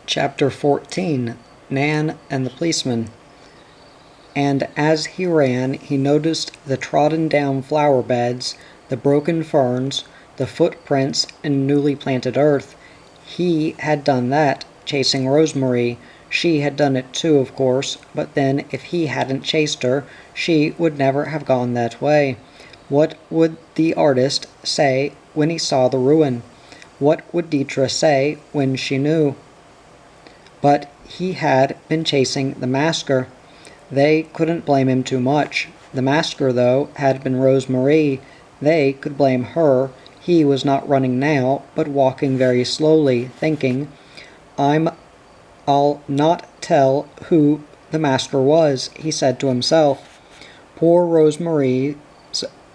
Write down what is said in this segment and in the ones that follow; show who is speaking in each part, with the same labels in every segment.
Speaker 1: Chapter 14. Nan and the Policeman. And as he ran, he noticed the trodden-down flower beds, the broken ferns, the footprints in newly planted earth. He had done that, chasing Rosemary. She had done it too, of course, but then if he hadn't chased her, she would never have gone that way. What would the artist say when he saw the ruin? What would Deetra say when she knew? But he had been chasing the masker. They couldn't blame him too much. The masker, though, had been Rosemary. They could blame her. He was not running now, but walking very slowly, thinking, I'll not tell who the masker was, he said to himself. Poor Rosemary's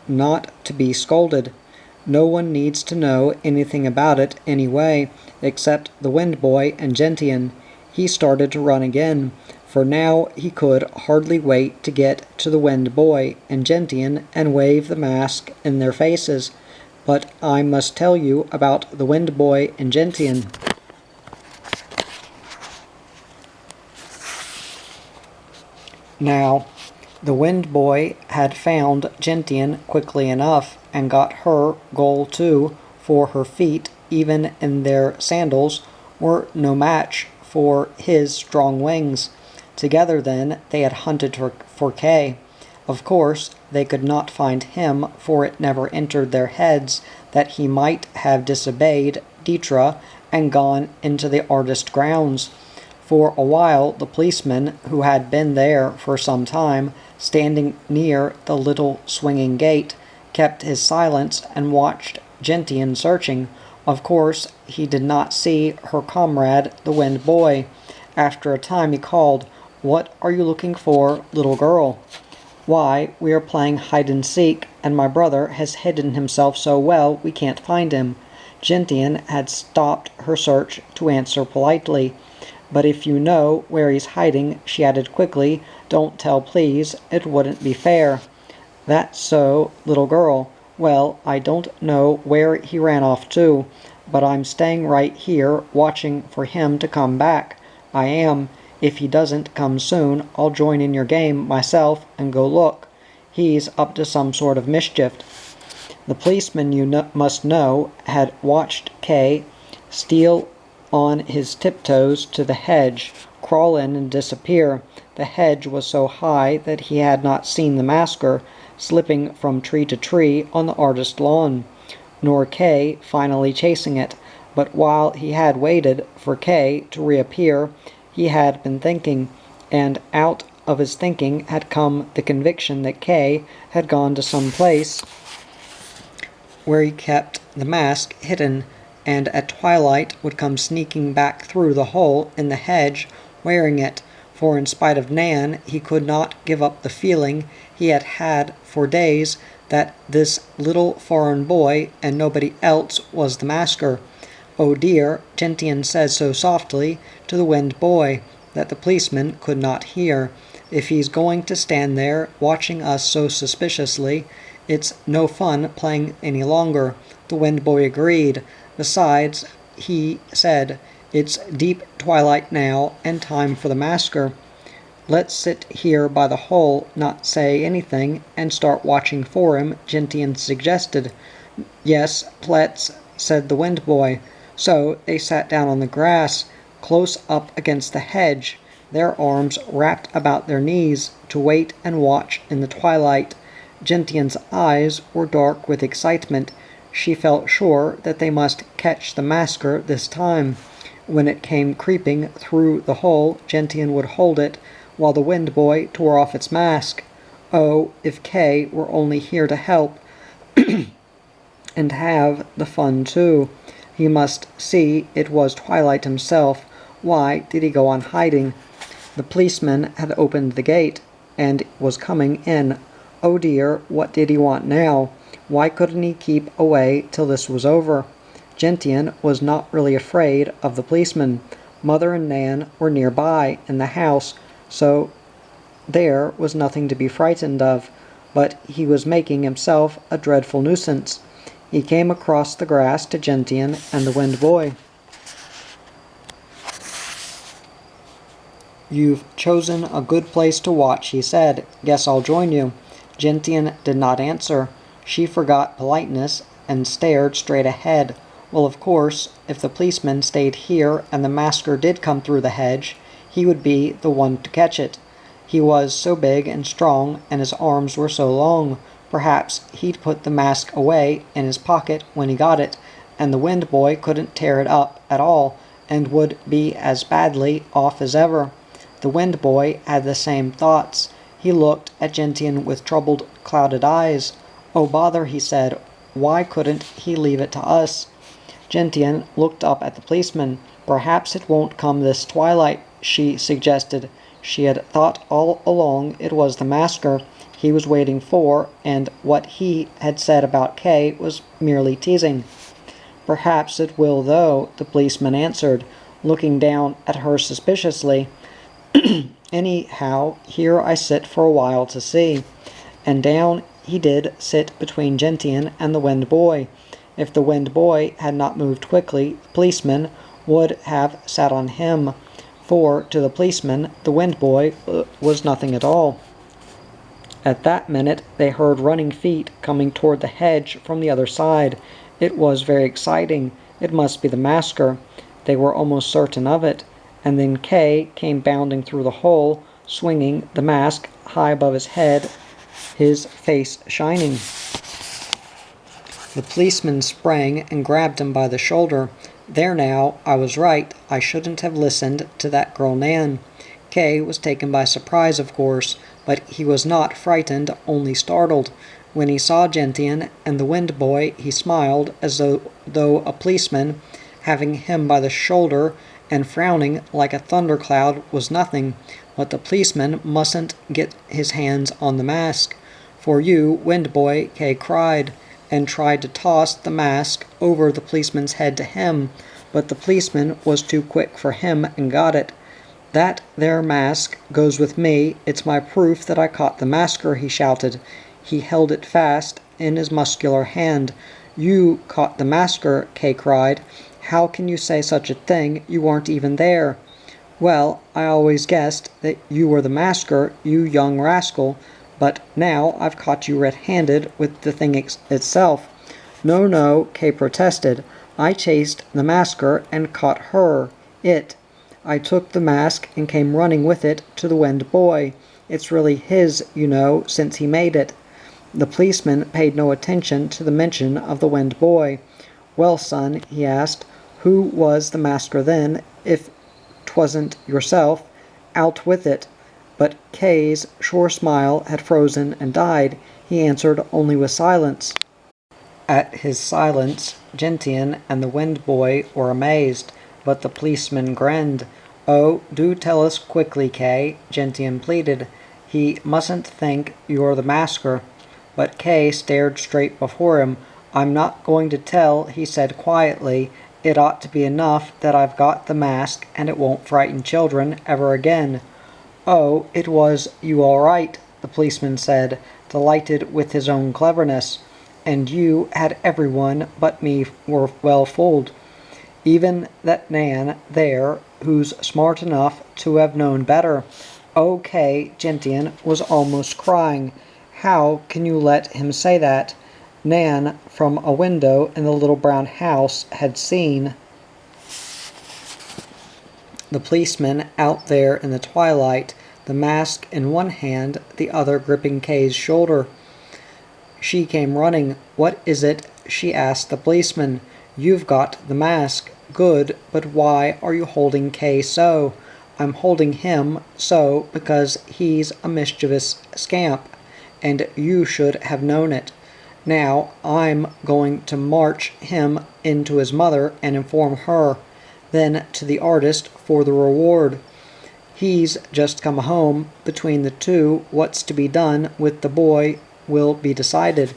Speaker 1: not to be scolded. No one needs to know anything about it anyway, except the Wind Boy and Gentian. He started to run again, for now he could hardly wait to get to the Wind Boy and Gentian and wave the mask in their faces. But I must tell you about the Wind Boy and Gentian. Now, the Wind Boy had found Gentian quickly enough, and got her goal too, for her feet, even in their sandals, were no match for his strong wings. Together then they had hunted for Kay. Of course they could not find him, for it never entered their heads that he might have disobeyed Deetra and gone into the artist grounds. For a while the policeman, who had been there for some time, standing near the little swinging gate, kept his silence and watched Gentian searching. Of course, he did not see her comrade, the Wind Boy. After a time he called, What are you looking for, little girl? Why, we are playing hide-and-seek, and my brother has hidden himself so well we can't find him. Gentian had stopped her search to answer politely. But if you know where he's hiding, she added quickly, don't tell, please, it wouldn't be fair. That's so, little girl. Well, I don't know where he ran off to, but I'm staying right here, watching for him to come back. I am. If he doesn't come soon, I'll join in your game myself and go look. He's up to some sort of mischief. The policeman, you must know, had watched Kay steal on his tiptoes to the hedge, crawl in and disappear. The hedge was so high that he had not seen the masker slipping from tree to tree on the artist lawn, nor Kay finally chasing it. But while he had waited for Kay to reappear, he had been thinking, and out of his thinking had come the conviction that Kay had gone to some place where he kept the mask hidden, and at twilight would come sneaking back through the hole in the hedge wearing it. For in spite of Nan, he could not give up the feeling he had had for days that this little foreign boy and nobody else was the masker. Oh dear, Gentian said so softly to the Wind Boy that the policeman could not hear. If he's going to stand there watching us so suspiciously, it's no fun playing any longer. The Wind Boy agreed. Besides, he said, it's deep twilight now, and time for the masker. Let's sit here by the hole, not say anything, and start watching for him, Gentian suggested. Yes, let's, said the Wind Boy. So they sat down on the grass, close up against the hedge, their arms wrapped about their knees, to wait and watch in the twilight. Gentian's eyes were dark with excitement. She felt sure that they must catch the masker this time. When it came creeping through the hole, Gentian would hold it, while the Wind Boy tore off its mask. Oh, if Kay were only here to help, and have the fun too. He must see it was twilight himself. Why did he go on hiding? The policeman had opened the gate, and was coming in. Oh dear, what did he want now? Why couldn't he keep away till this was over? Gentian was not really afraid of the policeman. Mother and Nan were nearby in the house, so there was nothing to be frightened of, but he was making himself a dreadful nuisance. He came across the grass to Gentian and the Wind Boy. "You've chosen a good place to watch," he said. "Guess I'll join you." Gentian did not answer. She forgot politeness and stared straight ahead. Well, of course, if the policeman stayed here and the masker did come through the hedge, he would be the one to catch it. He was so big and strong, and his arms were so long. Perhaps he'd put the mask away in his pocket when he got it, and the wind boy couldn't tear it up at all, and would be as badly off as ever. The wind boy had the same thoughts. He looked at Gentian with troubled, clouded eyes. "Oh, bother," he said. "Why couldn't he leave it to us?" Gentian looked up at the policeman. "Perhaps it won't come this twilight," she suggested. She had thought all along it was the masker he was waiting for, and what he had said about Kay was merely teasing. "Perhaps it will, though," the policeman answered, looking down at her suspiciously. "Anyhow, here I sit for a while to see." And down he did sit between Gentian and the wind boy. If the wind boy had not moved quickly, the policeman would have sat on him, for to the policeman the wind boy was nothing at all. At that minute they heard running feet coming toward the hedge from the other side. It was very exciting. It must be the masker. They were almost certain of it. And then Kay came bounding through the hole, swinging the mask high above his head, his face shining. The policeman sprang and grabbed him by the shoulder. "There now, I was right. I shouldn't have listened to that girl Nan." Kay was taken by surprise, of course, but he was not frightened, only startled. When he saw Gentian and the wind boy, he smiled as though a policeman, having him by the shoulder and frowning like a thundercloud, was nothing. But the policeman mustn't get his hands on the mask. "For you, wind boy," Kay cried, and tried to toss the mask over the policeman's head to him, but the policeman was too quick for him and got it. "That there mask goes with me. It's my proof that I caught the masker," he shouted. He held it fast in his muscular hand. "You caught the masker," Kay cried. "How can you say such a thing? You weren't even there." "Well, I always guessed that you were the masker, you young rascal. But now I've caught you red-handed with the thing itself." "No, no," Kay protested. "I chased the masker and caught her. I took the mask and came running with it to the wind boy. It's really his, you know, since he made it." The policeman paid no attention to the mention of the wind boy. "Well, son," he asked, "who was the masker then, if 'twasn't yourself? Out with it." But Kay's sure smile had frozen and died. He answered only with silence. At his silence, Gentian and the wind boy were amazed, but the policeman grinned. "Oh, do tell us quickly, Kay," Gentian pleaded. "He mustn't think you're the masker." But Kay stared straight before him. "I'm not going to tell," he said quietly. "It ought to be enough that I've got the mask, and it won't frighten children ever again." "Oh, it was you all right," the policeman said, delighted with his own cleverness. "And you had everyone but me were well fooled. Even that Nan there, who's smart enough to have known better." "Oh, Kay," Gentian was almost crying. "How can you let him say that?" Nan, from a window in the little brown house, had seen the policeman out there in the twilight, the mask in one hand, the other gripping Kay's shoulder. She came running. "What is it?" she asked the policeman. "You've got the mask. Good, but why are you holding Kay so?" "I'm holding him so because he's a mischievous scamp, and you should have known it. Now I'm going to march him into his mother and inform her, then to the artist for the reward. He's just come home. Between the two, what's to be done with the boy will be decided."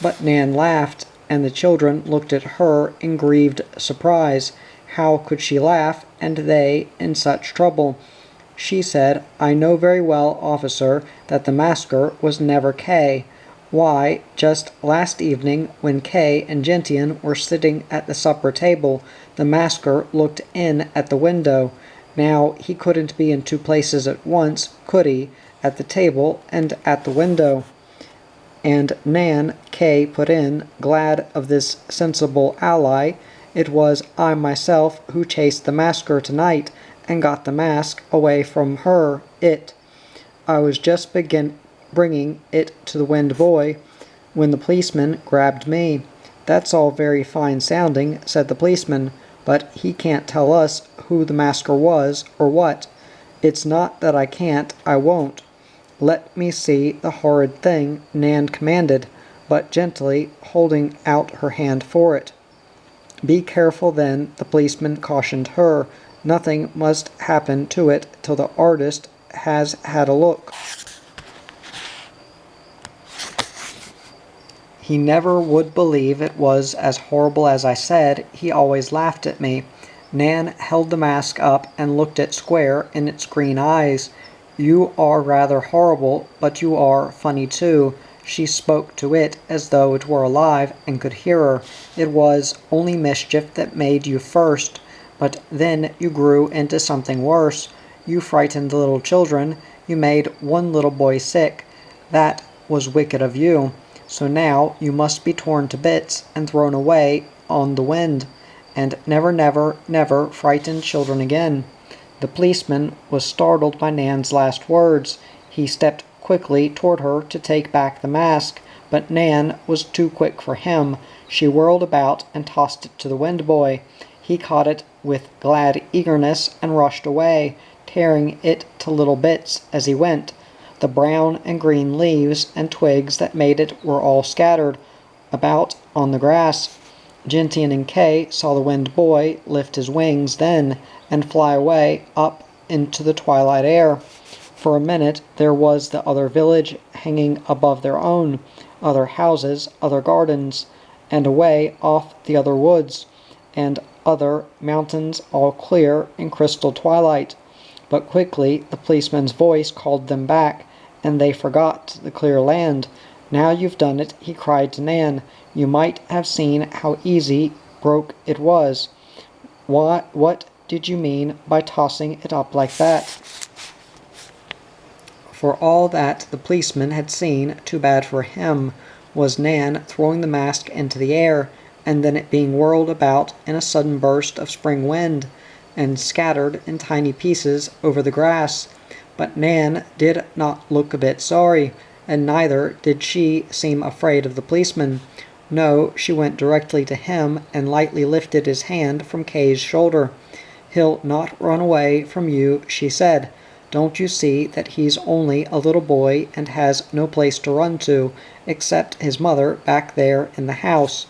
Speaker 1: But Nan laughed, and the children looked at her in grieved surprise. How could she laugh, and they in such trouble? She said, "I know very well, officer, that the masker was never Kay. Why, just last evening, when Kay and Gentian were sitting at the supper table, the masker looked in at the window. Now, he couldn't be in two places at once, could he? At the table and at the window. And Nan, Kay put in, glad of this sensible ally. It was I myself who chased the masker tonight and got the mask away from her, it. I was just bringing it to the wind boy when the policeman grabbed me. That's all very fine sounding, said the policeman, but he can't tell us who the masker was or what. It's not that I can't, I won't. Let me see the horrid thing, Nan commanded, but gently holding out her hand for it. Be careful then, the policeman cautioned her. Nothing must happen to it till the artist has had a look. He never would believe it was as horrible as I said. He always laughed at me. Nan held the mask up and looked it square in its green eyes. You are rather horrible, but you are funny too. She spoke to it as though it were alive and could hear her. It was only mischief that made you first, but then you grew into something worse. You frightened the little children. You made one little boy sick. That was wicked of you. So now you must be torn to bits and thrown away on the wind, and never, never, never frighten children again. The policeman was startled by Nan's last words. He stepped quickly toward her to take back the mask, but Nan was too quick for him. She whirled about and tossed it to the wind boy. He caught it with glad eagerness and rushed away, tearing it to little bits as he went. The brown and green leaves and twigs that made it were all scattered about on the grass. Gentian and Kay saw the wind boy lift his wings then and fly away up into the twilight air. For a minute there was the other village hanging above their own, other houses, other gardens, and away off the other woods, and other mountains all clear in crystal twilight. But quickly the policeman's voice called them back, and they forgot the clear land. Now you've done it, he cried to Nan. You might have seen how easy broke it was. What did you mean by tossing it up like that? For all that the policeman had seen, too bad for him, was Nan throwing the mask into the air, and then it being whirled about in a sudden burst of spring wind, and scattered in tiny pieces over the grass. But Nan did not look a bit sorry, and neither did she seem afraid of the policeman. No, she went directly to him and lightly lifted his hand from Kay's shoulder. He'll not run away from you, she said. Don't you see that he's only a little boy and has no place to run to, except his mother back there in the house?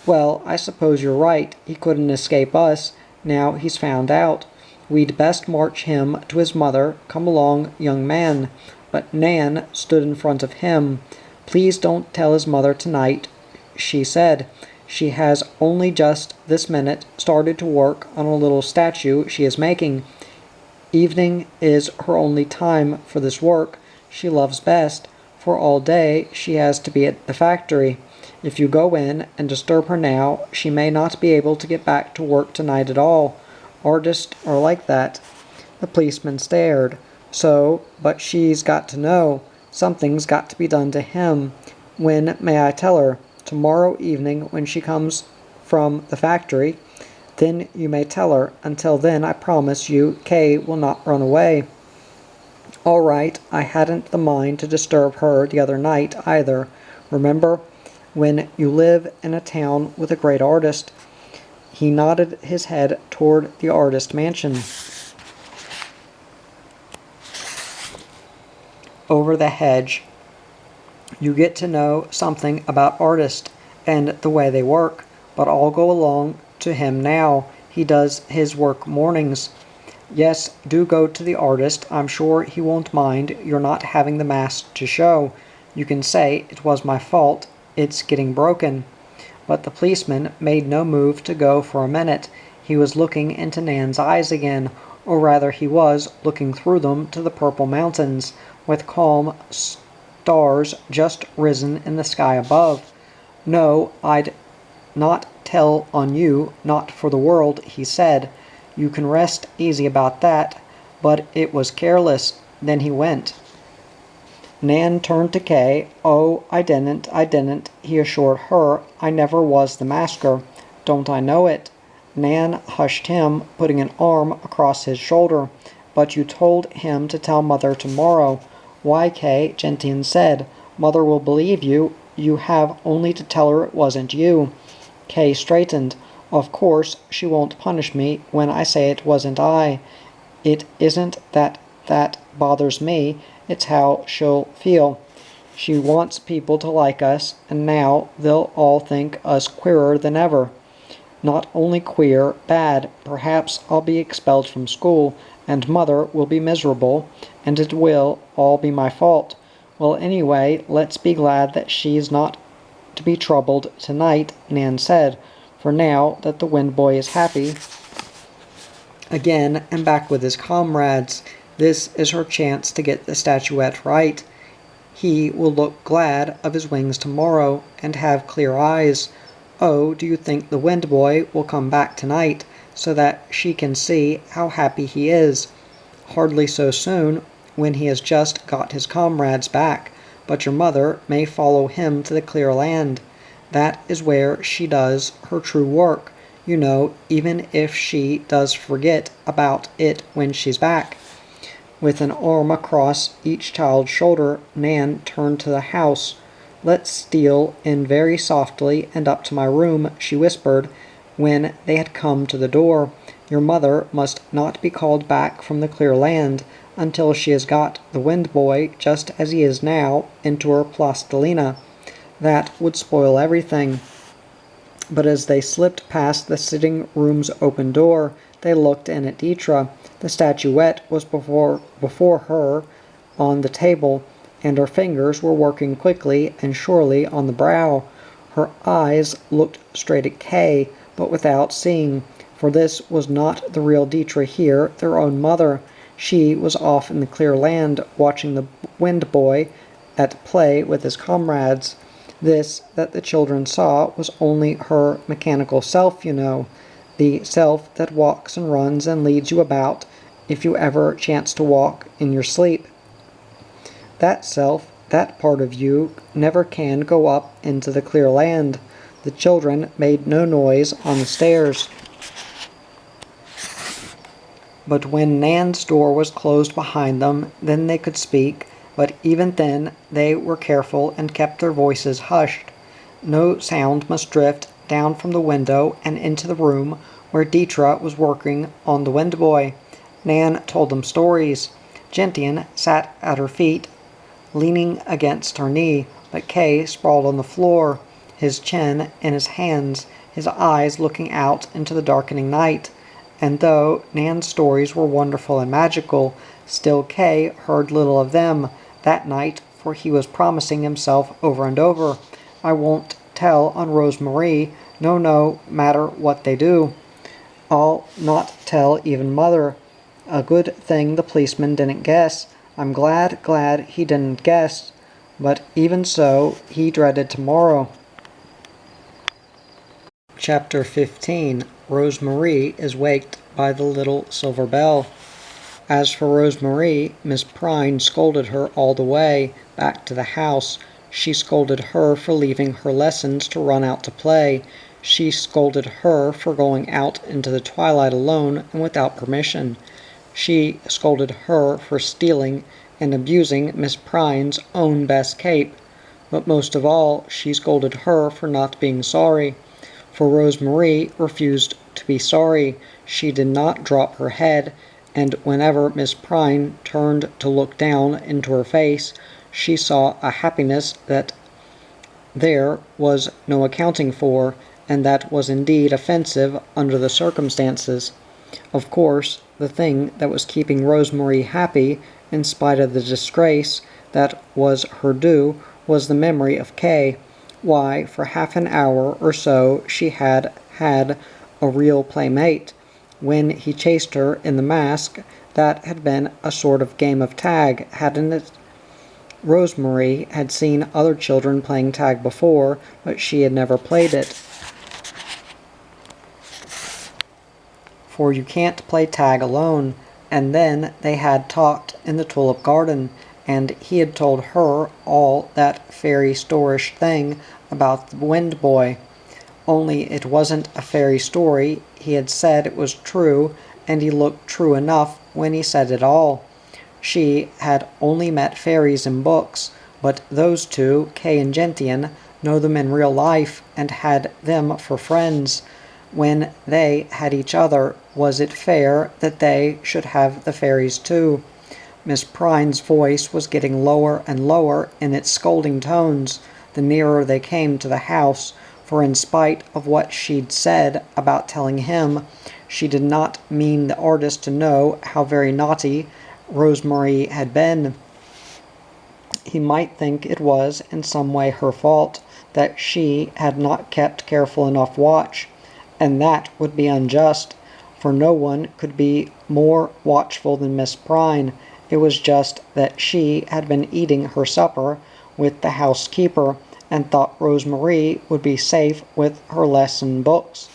Speaker 1: Well, I suppose you're right. He couldn't escape us. Now he's found out. We'd best march him to his mother. Come along, young man. But Nan stood in front of him. Please don't tell his mother tonight, she said. She has only just this minute started to work on a little statue she is making. Evening is her only time for this work she loves best, for all day she has to be at the factory. If you go in and disturb her now, she may not be able to get back to work tonight at all. Artists are like that. The policeman stared. So, but she's got to know. Something's got to be done to him. When may I tell her? Tomorrow evening when she comes from the factory. Then you may tell her. Until then, I promise you, Kay will not run away. All right, I hadn't the mind to disturb her the other night either. Remember, when you live in a town with a great artist. He nodded his head toward the artist mansion. Over the hedge, you get to know something about artists and the way they work, but I'll go along to him now. He does his work mornings. Yes, do go to the artist. I'm sure he won't mind your not having the mask to show. You can say it was my fault. It's getting broken. But the policeman made no move to go for a minute. He was looking into Nan's eyes again, or rather he was looking through them to the purple mountains, with calm stars just risen in the sky above. No, I'd not tell on you, not for the world, he said. You can rest easy about that, but it was careless." Then he went. Nan turned to Kay. "Oh, I didn't," he assured her. "I never was the masker. Don't I know it?" Nan hushed him, putting an arm across his shoulder. "But you told him to tell Mother tomorrow." "Why, Kay?" Gentian said. "Mother will believe you. You have only to tell her it wasn't you." Kay straightened. "Of course she won't punish me when I say it wasn't I. It isn't that bothers me. It's how she'll feel. She wants people to like us, and now they'll all think us queerer than ever. Not only queer, bad. Perhaps I'll be expelled from school, and Mother will be miserable, and it will all be my fault. Well, anyway, let's be glad that she's not to be troubled tonight," Nan said. "For now that the Wind Boy is happy again and back with his comrades, this is her chance to get the statuette right. He will look glad of his wings tomorrow, and have clear eyes. Oh, do you think the Wind Boy will come back tonight, so that she can see how happy he is? Hardly so soon, when he has just got his comrades back, but your mother may follow him to the clear land. That is where she does her true work, you know, even if she does forget about it when she's back." With an arm across each child's shoulder, Nan turned to the house. "Let's steal in very softly and up to my room," she whispered, when they had come to the door. "Your mother must not be called back from the clear land until she has got the Wind Boy, just as he is now, into her plastilina. That would spoil everything." But as they slipped past the sitting room's open door, they looked in at Dietra. The statuette was before her on the table, and her fingers were working quickly and surely on the brow. Her eyes looked straight at Kay, but without seeing, for this was not the real Dietra here, their own mother. She was off in the clear land, watching the Wind Boy at play with his comrades. This that the children saw was only her mechanical self, you know, the self that walks and runs and leads you about, if you ever chance to walk in your sleep. That self, that part of you, never can go up into the clear land. The children made no noise on the stairs. But when Nan's door was closed behind them, then they could speak, but even then they were careful and kept their voices hushed. No sound must drift down from the window and into the room where Dietra was working on the Wind Boy. Nan told them stories. Gentian sat at her feet, leaning against her knee, but Kay sprawled on the floor, his chin in his hands, his eyes looking out into the darkening night. And though Nan's stories were wonderful and magical, still Kay heard little of them that night, for he was promising himself over and over, "I won't tell on Rose-Marie, no matter what they do. I'll not tell even Mother. A good thing the policeman didn't guess. I'm glad he didn't guess." But even so, he dreaded tomorrow. Chapter 15. Rose-Marie is waked by the little silver bell. As for Rose-Marie, Miss Prine scolded her all the way back to the house. She scolded her for leaving her lessons to run out to play. She scolded her for going out into the twilight alone and without permission. She scolded her for stealing and abusing Miss Prine's own best cape. But most of all, she scolded her for not being sorry. For Rose-Marie refused to be sorry. She did not drop her head, and whenever Miss Prine turned to look down into her face, she saw a happiness that there was no accounting for, and that was indeed offensive under the circumstances. Of course, the thing that was keeping Rose-Marie happy, in spite of the disgrace that was her due, was the memory of Kay. Why, for half an hour or so she had had a real playmate. When he chased her in the mask, that had been a sort of game of tag, hadn't it? Rose-Marie had seen other children playing tag before, but she had never played it. for you can't play tag alone. And then they had talked in the tulip garden, and he had told her all that fairy storish thing about the wind boy. Only it wasn't a fairy story. He had said it was true, and he looked true enough when he said it all. She had only met fairies in books, but those two, Kay and Gentian, know them in real life and had them for friends. When they had each other, was it fair that they should have the fairies too? Miss Pryne's voice was getting lower and lower in its scolding tones the nearer they came to the house, for in spite of what she'd said about telling him, she did not mean the artist to know how very naughty Rose-Marie had been. He might think it was in some way her fault that she had not kept careful enough watch, and that would be unjust, for no one could be more watchful than Miss Pryne. It was just that she had been eating her supper with the housekeeper, and thought Rose-Marie would be safe with her lesson books.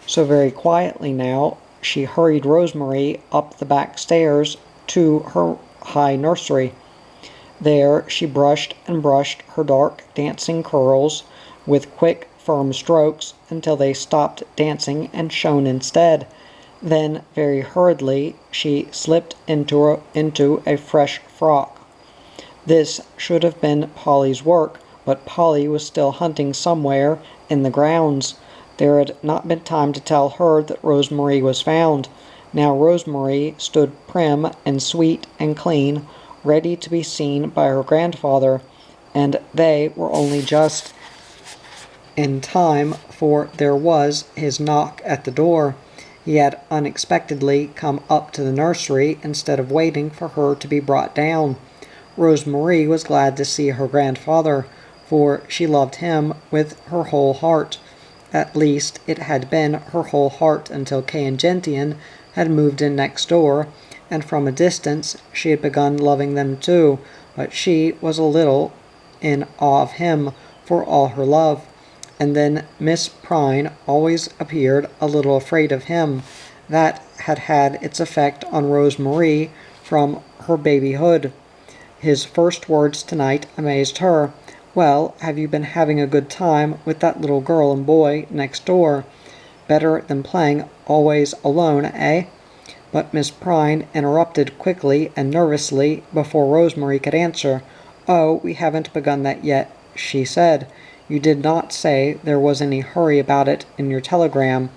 Speaker 1: So very quietly now, she hurried Rose-Marie up the back stairs to her high nursery. There she brushed and brushed her dark dancing curls with quick, firm strokes until they stopped dancing and shone instead. Then, very hurriedly, she slipped into a fresh frock. This should have been Polly's work, but Polly was still hunting somewhere in the grounds. There had not been time to tell her that Rose-Marie was found. Now Rose-Marie stood prim and sweet and clean, ready to be seen by her grandfather, and they were only just in time, for there was his knock at the door. He had unexpectedly come up to the nursery instead of waiting for her to be brought down. Rose-Marie was glad to see her grandfather, for she loved him with her whole heart. At least it had been her whole heart until Kay and Gentian had moved in next door, and from a distance she had begun loving them too, but she was a little in awe of him for all her love. And then Miss Pryne always appeared a little afraid of him. That had had its effect on Rose-Marie from her babyhood. His first words tonight amazed her. "Well, have you been having a good time with that little girl and boy next door? Better than playing always alone, eh?" But Miss Pryne interrupted quickly and nervously before Rose-Marie could answer. "Oh, we haven't begun that yet," she said. "You did not say there was any hurry about it in your telegram."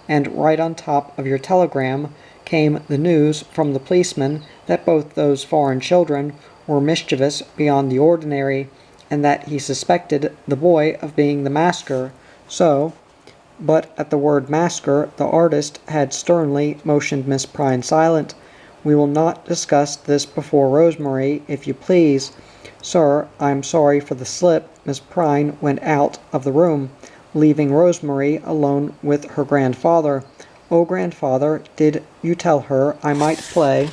Speaker 1: And right on top of your telegram came the news from the policeman that both those foreign children were mischievous beyond the ordinary, and that he suspected the boy of being the masker. So, but at the word masker, the artist had sternly motioned Miss Pryne silent. "We will not discuss this before Rose-Marie, if you please." "Sir, I'm sorry for the slip." Miss Pryne went out of the room, leaving Rose-Marie alone with her grandfather. "Oh, grandfather, did you tell her I might play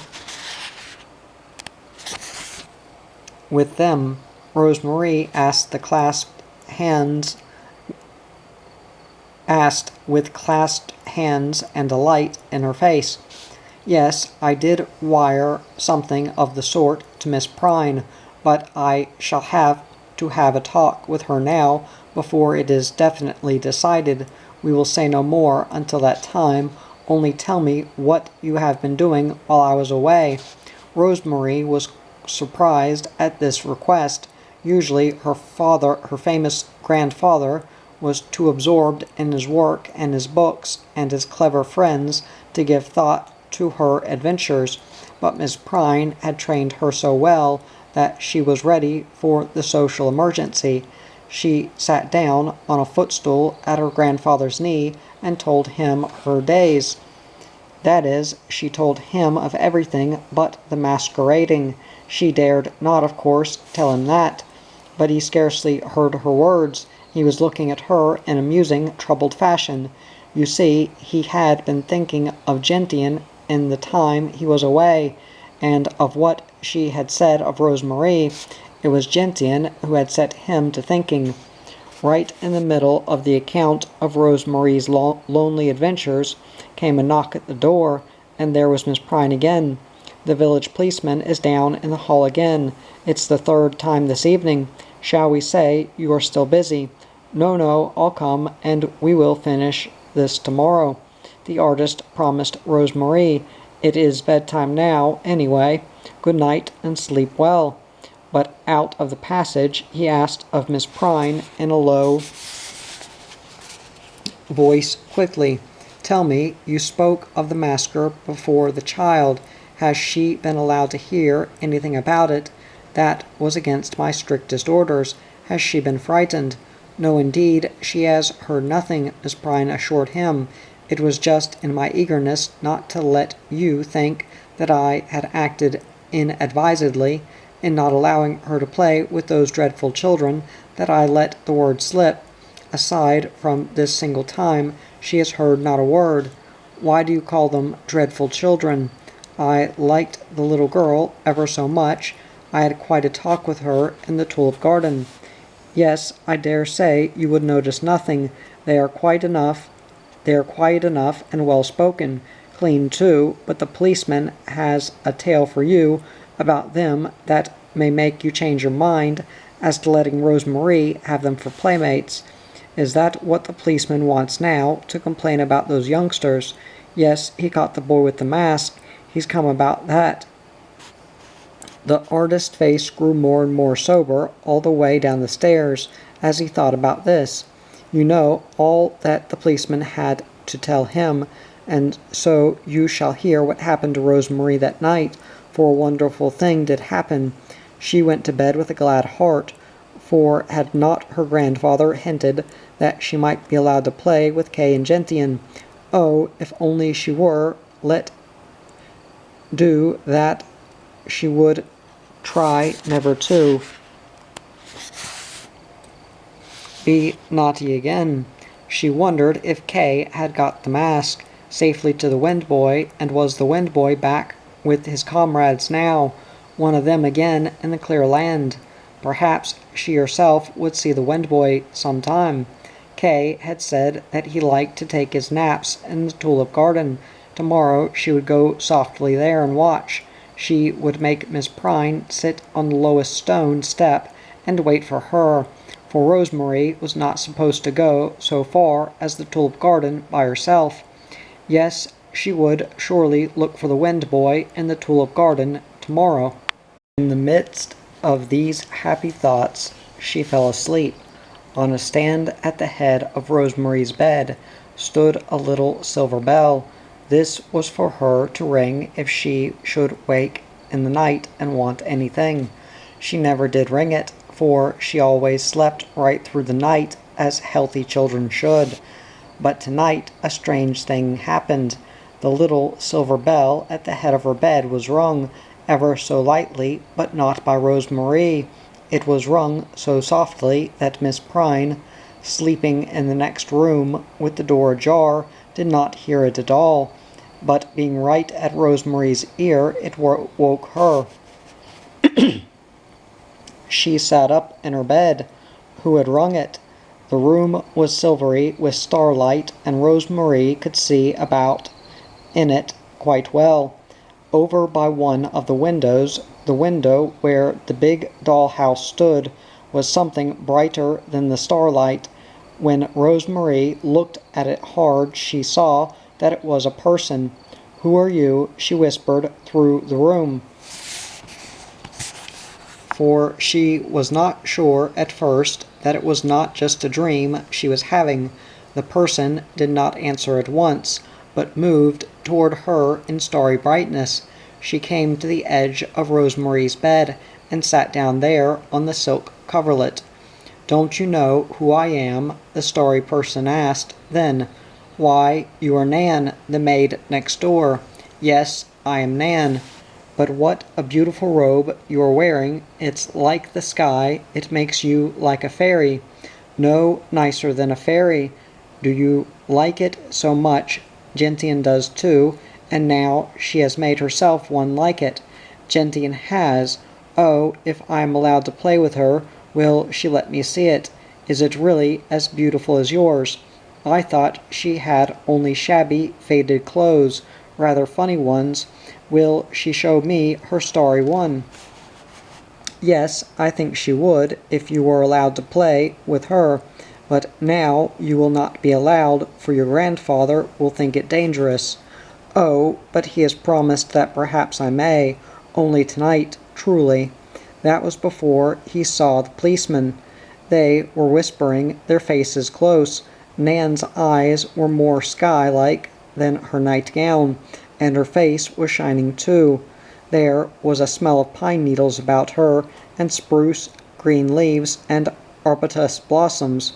Speaker 1: with them?" Rose-Marie asked with clasped hands and a light in her face. "Yes, I did wire something of the sort to Miss Pryne, but I shall have to have a talk with her now before it is definitely decided. We will say no more until that time. Only tell me what you have been doing while I was away." Rose-Marie was surprised at this request. Usually her famous grandfather, was too absorbed in his work and his books and his clever friends to give thought to her adventures, but Miss Pryne had trained her so well that she was ready for the social emergency. She sat down on a footstool at her grandfather's knee and told him her days. That is, she told him of everything but the masquerading. She dared not, of course, tell him that, but he scarcely heard her words. He was looking at her in a musing, troubled fashion. You see, he had been thinking of Gentian in the time he was away, and of what she had said of Rose-Marie. It was Gentian who had set him to thinking. Right in the middle of the account of Rosemarie's lonely adventures came a knock at the door, and there was Miss Prine again. "The village policeman is down in the hall again. It's the third time this evening. Shall we say you are still busy?" "No, no, I'll come, and we will finish this tomorrow," the artist promised Rosemarie. "It is bedtime now, anyway. Good night, and sleep well." But out of the passage he asked of Miss Prine in a low voice quickly, "Tell me, you spoke of the massacre before the child. Has she been allowed to hear anything about it?" "That was against my strictest orders. Has she been frightened?" "No, indeed, she has heard nothing," Miss Prine assured him. "It was just in my eagerness not to let you think that I had acted inadvisedly in not allowing her to play with those dreadful children that I let the word slip. Aside from this single time, she has heard not a word." "Why do you call them dreadful children?" "I liked the little girl ever so much. I had quite a talk with her in the tulip garden." "Yes, I dare say you would notice nothing. They are quiet enough and well spoken. Clean too, but the policeman has a tale for you about them that may make you change your mind as to letting Rosemarie have them for playmates." "Is that what the policeman wants now, to complain about those youngsters?" "Yes, he caught the boy with the mask. He's come about that." The artist's face grew more and more sober all the way down the stairs as he thought about this. "You know all that the policeman had to tell him, and so you shall hear what happened to Rosemarie that night, for a wonderful thing did happen. She went to bed with a glad heart, for had not her grandfather hinted that she might be allowed to play with Kay and Gentian? Oh, if only she were let do that, she would try never to be naughty again." She wondered if Kay had got the mask safely to the Wind Boy, and was the Wind Boy back with his comrades now, one of them again in the clear land. Perhaps she herself would see the Wind Boy some time. Kay had said that he liked to take his naps in the tulip garden. Tomorrow she would go softly there and watch. She would make Miss Prine sit on the lowest stone step and wait for her, for Rosemarie was not supposed to go so far as the tulip garden by herself. Yes, she would surely look for the Wind Boy in the tulip garden tomorrow. In the midst of these happy thoughts she fell asleep. On a stand at the head of Rosemarie's bed stood a little silver bell. This was for her to ring if she should wake in the night and want anything. She never did ring it, for she always slept right through the night, as healthy children should. But tonight a strange thing happened. The little silver bell at the head of her bed was rung, ever so lightly, but not by Rosemarie. It was rung so softly that Miss Prine, sleeping in the next room with the door ajar, did not hear it at all, but being right at Rosemarie's ear, it woke her. She sat up in her bed. Who had rung it? The room was silvery with starlight, and Rosemarie could see about in it quite well. Over by one of the windows, the window where the big dollhouse stood, was something brighter than the starlight. When Rosemarie looked at it hard, she saw that it was a person. "Who are you?" she whispered through the room. For she was not sure at first that it was not just a dream she was having. The person did not answer at once, but moved toward her in starry brightness. She came to the edge of Rosemarie's bed and sat down there on the silk coverlet. "Don't you know who I am?" the starry person asked. Then, "Why, you are Nan, the maid next door." "Yes, I am Nan. But what a beautiful robe you are wearing. It's like the sky. It makes you like a fairy." "No, nicer than a fairy." "Do you like it so much? Gentian does too, and now she has made herself one like it." "Gentian has? Oh, if I am allowed to play with her, will she let me see it?" Is it really as beautiful as yours? I thought she had only shabby, faded clothes, rather funny ones. Will she show me her starry one?" "Yes, I think she would, if you were allowed to play with her. But now you will not be allowed, for your grandfather will think it dangerous." "Oh, but he has promised that perhaps I may. Only tonight, truly." That was before he saw the policeman. They were whispering, their faces close. Nan's eyes were more sky-like than her nightgown, and her face was shining too. There was a smell of pine needles about her, and spruce, green leaves, and arbutus blossoms.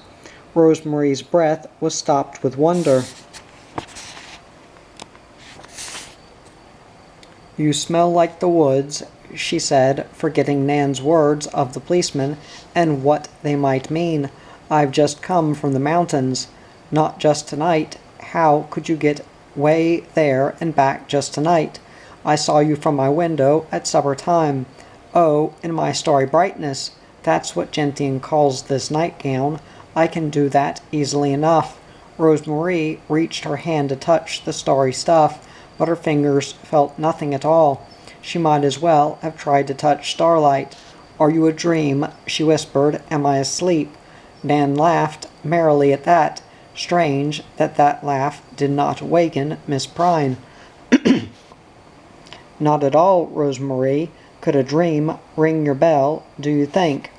Speaker 1: Rosemary's breath was stopped with wonder. "You smell like the woods," she said, forgetting Nan's words of the policeman and what they might mean. "I've just come from the mountains." "Not just tonight. How could you get way there and back just tonight? I saw you from my window at supper time. Oh, in my starry brightness. That's what Gentian calls this nightgown. I can do that easily enough." Rosemary reached her hand to touch the starry stuff, but her fingers felt nothing at all. She might as well have tried to touch starlight. "Are you a dream?" she whispered. "Am I asleep?" Nan laughed merrily at that. Strange that that laugh did not waken Miss Prine. "Not at all, Rosemary. Could a dream ring your bell, do you think?"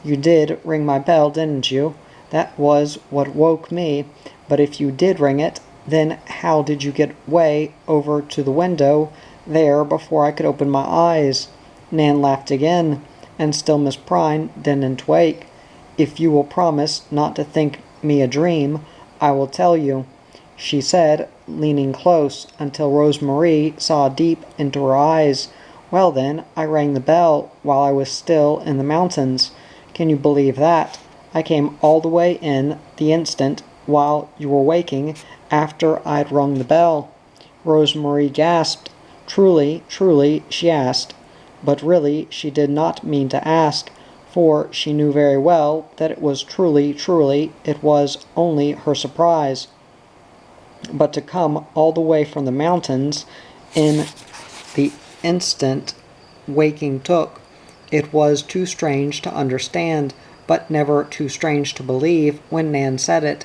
Speaker 1: "You did ring my bell, didn't you? That was what woke me. But if you did ring it, then how did you get way over to the window there before I could open my eyes?" Nan laughed again, and still Miss Prine didn't wake. "If you will promise not to think me a dream, I will tell you," she said, leaning close until Rosemary saw deep into her eyes. "Well then, I rang the bell while I was still in the mountains. Can you believe that? I came all the way in the instant while you were waking after I'd rung the bell." Rosemary gasped. "Truly, truly," she asked. But really she did not mean to ask, for she knew very well that it was truly, truly, it was only her surprise. But to come all the way from the mountains in the instant waking took, it was too strange to understand, but never too strange to believe when Nan said it.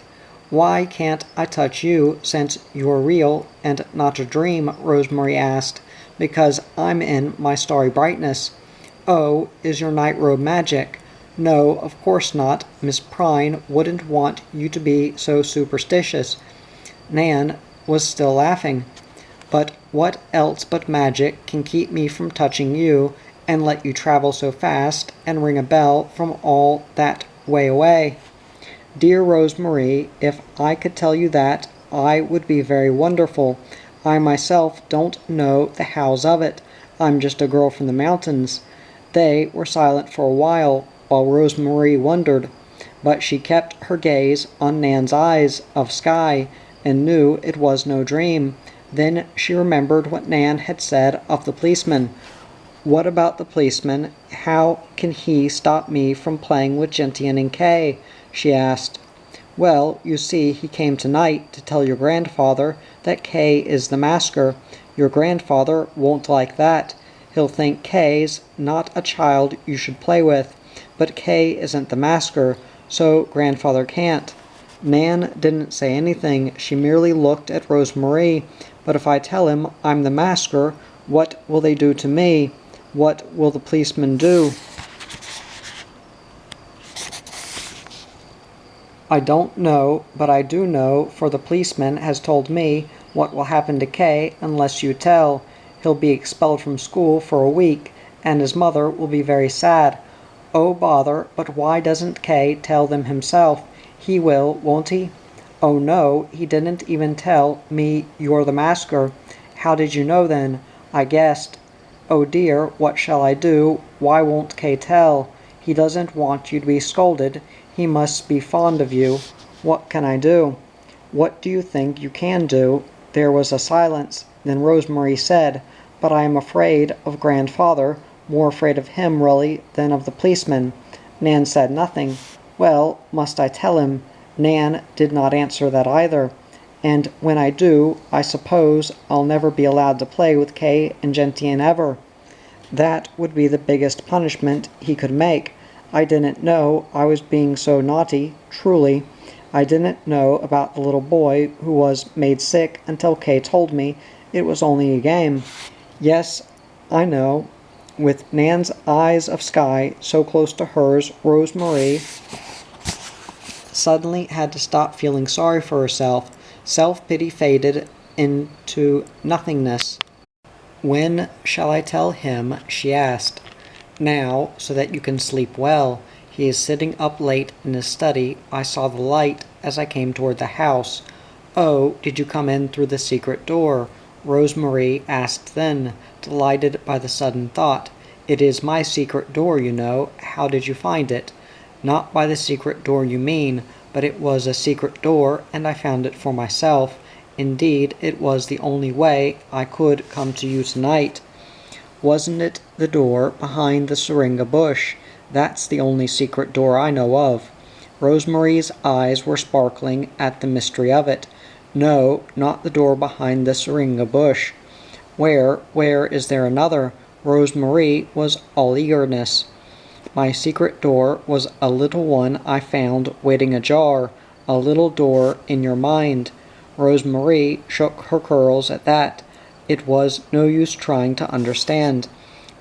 Speaker 1: "Why can't I touch you since you're real and not a dream?" Rosemary asked. "Because I'm in my starry brightness." "Oh, is your night robe magic?" "No, of course not. Miss Prine wouldn't want you to be so superstitious." Nan was still laughing. "But what else but magic can keep me from touching you and let you travel so fast and ring a bell from all that way away?" "Dear Rosemary, if I could tell you that, I would be very wonderful. I myself don't know the hows of it. I'm just a girl from the mountains." They were silent for a while Rosemary wondered, but she kept her gaze on Nan's eyes of sky, and knew it was no dream. Then she remembered what Nan had said of the policeman. "What about the policeman? How can he stop me from playing with Gentian and Kay?" she asked. "Well, you see, he came tonight to tell your grandfather that Kay is the masker. Your grandfather won't like that. He'll think Kay's not a child you should play with. But Kay isn't the masker, so grandfather can't." Nan didn't say anything. She merely looked at Rosemary. "But if I tell him I'm the masker, what will they do to me? What will the policeman do?" "I don't know, but I do know, for the policeman has told me what will happen to Kay unless you tell. He'll be expelled from school for a week, and his mother will be very sad." "Oh, bother, but why doesn't Kay tell them himself? He will, won't he?" "Oh, no, he didn't even tell me you're the masker." "How did you know then?" "I guessed." "Oh dear, what shall I do? Why won't Kay tell? He doesn't want you to be scolded. He must be fond of you. What can I do?" "What do you think you can do?" There was a silence. Then Rosemary said, "But I am afraid of grandfather, more afraid of him, really, than of the policeman." Nan said nothing. Well, must I tell him? Nan did not answer that either. And when I do, I suppose I'll never be allowed to play with Kay and Gentian ever. That would be the biggest punishment he could make. I didn't know I was being so naughty, truly. I didn't know about the little boy who was made sick until Kay told me it was only a game. Yes, I know. With Nan's eyes of sky so close to hers, Rose-Marie suddenly had to stop feeling sorry for herself. Self-pity faded into nothingness. "When shall I tell him?" she asked. "Now, so that you can sleep well. He is sitting up late in his study. I saw the light as I came toward the house." "Oh, did you come in through the secret door?" Rose-Marie asked then, delighted by the sudden thought. "It is my secret door, you know. How did you find it?" "Not by the secret door you mean, but it was a secret door, and I found it for myself. Indeed, it was the only way I could come to you tonight." "Wasn't it the door behind the syringa bush? That's the only secret door I know of." Rose-Marie's eyes were sparkling at the mystery of it. "No, not the door behind the syringa bush." Where is there another?" Rose-Marie was all eagerness. "My secret door was a little one I found waiting ajar, a little door in your mind." Rose-Marie shook her curls at that. It was no use trying to understand.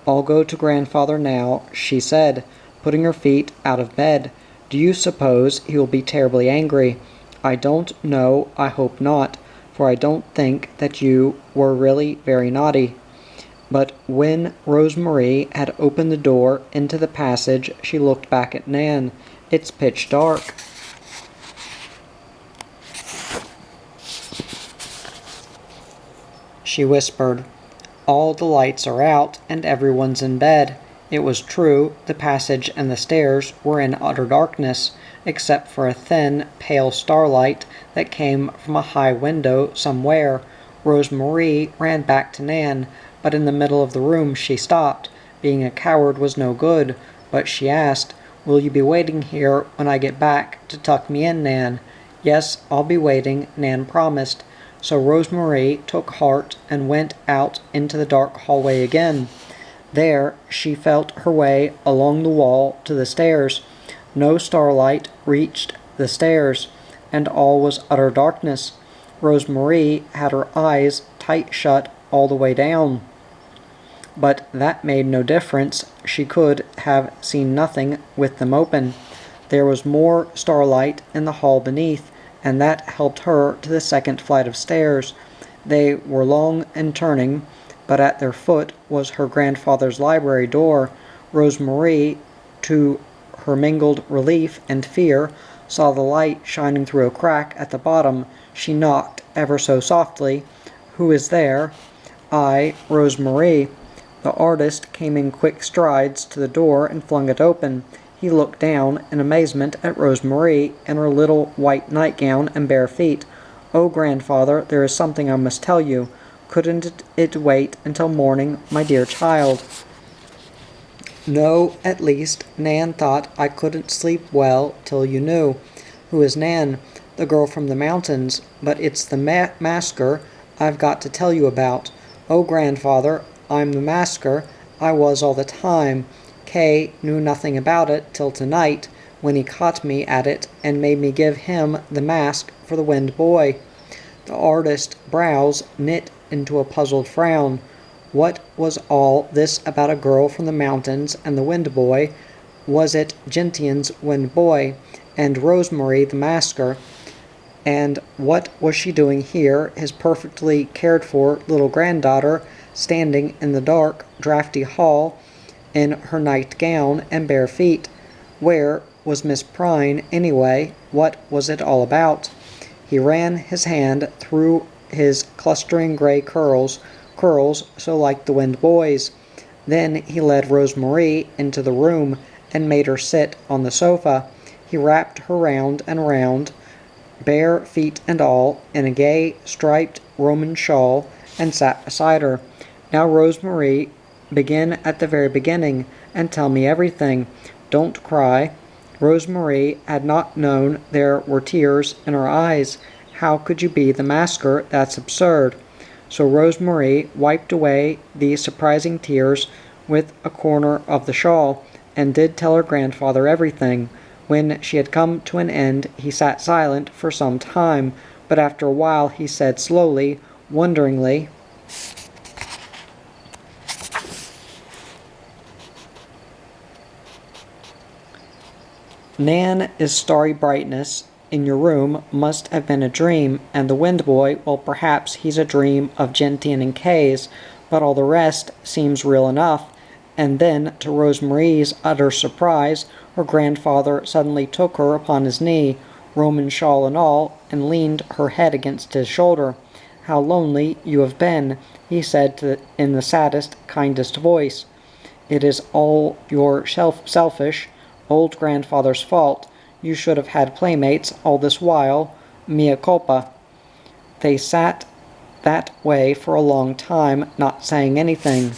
Speaker 1: "I'll go to grandfather now," she said, putting her feet out of bed. "Do you suppose he will be terribly angry?" "I don't know. I hope not, for I don't think that you were really very naughty." But when Rose-Marie had opened the door into the passage, she looked back at Nan. "It's pitch dark." She whispered. "All the lights are out, and everyone's in bed." It was true, the passage and the stairs were in utter darkness, except for a thin, pale starlight that came from a high window somewhere. Rose-Marie ran back to Nan, but in the middle of the room she stopped. Being a coward was no good, but she asked, "Will you be waiting here when I get back to tuck me in, Nan?" "Yes, I'll be waiting," Nan promised. So Rose-Marie took heart and went out into the dark hallway again. There she felt her way along the wall to the stairs. No starlight reached the stairs, and all was utter darkness. Rose-Marie had her eyes tight shut all the way down. But that made no difference. She could have seen nothing with them open. There was more starlight in the hall beneath, and that helped her to the second flight of stairs. They were long and turning, but at their foot was her grandfather's library door. Rose-Marie, to her mingled relief and fear, saw the light shining through a crack at the bottom. She knocked ever so softly. "Who is there?" "I, Rose-Marie." The artist came in quick strides to the door and flung it open. He looked down in amazement at Rose-Marie in her little white nightgown and bare feet. "Oh, grandfather, there is something I must tell you. Couldn't it wait until morning, my dear child?" "No, at least, Nan thought I couldn't sleep well till you knew." "Who is Nan?" "The girl from the mountains. But it's the masker I've got to tell you about." "Oh, grandfather, I'm the masker. I was all the time. Kay knew nothing about it till tonight, when he caught me at it and made me give him the mask for the Wind Boy." The artist's brows knit into a puzzled frown. What was all this about a girl from the mountains and the Wind Boy? Was it Gentian's Wind Boy and Rose-Marie the masker? And what was she doing here, his perfectly cared-for little granddaughter, standing in the dark, draughty hall in her nightgown and bare feet? Where was Miss Prine, anyway? What was it all about? He ran his hand through his clustering gray curls so like the Wind Boy's. Then he led Rose-Marie into the room and made her sit on the sofa. He wrapped her round and round, bare feet and all, in a gay striped Roman shawl, and sat beside her. "Now, Rose-Marie, begin at the very beginning, and tell me everything. Don't cry." Rose-Marie had not known there were tears in her eyes. How could you be the masker? That's absurd. So Rose-Marie wiped away the surprising tears with a corner of the shawl, and did tell her grandfather everything. When she had come to an end, he sat silent for some time, but after a while he said slowly, wonderingly, "Nan is starry brightness in your room must have been a dream, and the wind boy, well, perhaps he's a dream of Gentian and Kay's, but all the rest seems real enough." And then, to Rose-Marie's utter surprise, her grandfather suddenly took her upon his knee, Roman shawl and all, and leaned her head against his shoulder. "How lonely you have been," he said in the saddest, kindest voice. "It is all your selfish, old grandfather's fault. You should have had playmates all this while. Mea culpa." They sat that way for a long time, not saying anything.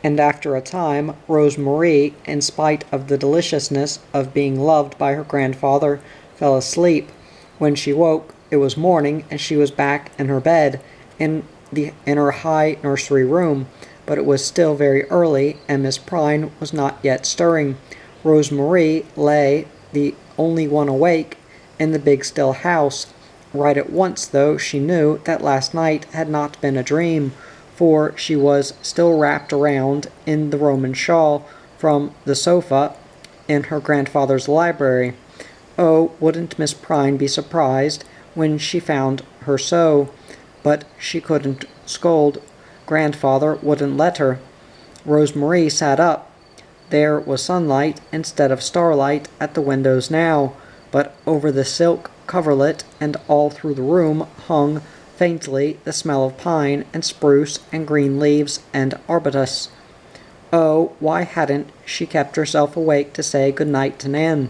Speaker 1: And after a time, Rose-Marie, in spite of the deliciousness of being loved by her grandfather, fell asleep. When she woke, it was morning, and she was back in her bed, in her high nursery room. But it was still very early, and Miss Prine was not yet stirring. Rose-Marie lay, the only one awake, in the big still house. Right at once, though, she knew that last night had not been a dream, for she was still wrapped around in the Roman shawl from the sofa in her grandfather's library. Oh, wouldn't Miss Prine be surprised when she found her so? But she couldn't scold. Grandfather wouldn't let her. Rose-Marie sat up. There was sunlight instead of starlight at the windows now, but over the silk coverlet and all through the room hung faintly the smell of pine and spruce and green leaves and arbutus. Oh, why hadn't she kept herself awake to say good night to Nan?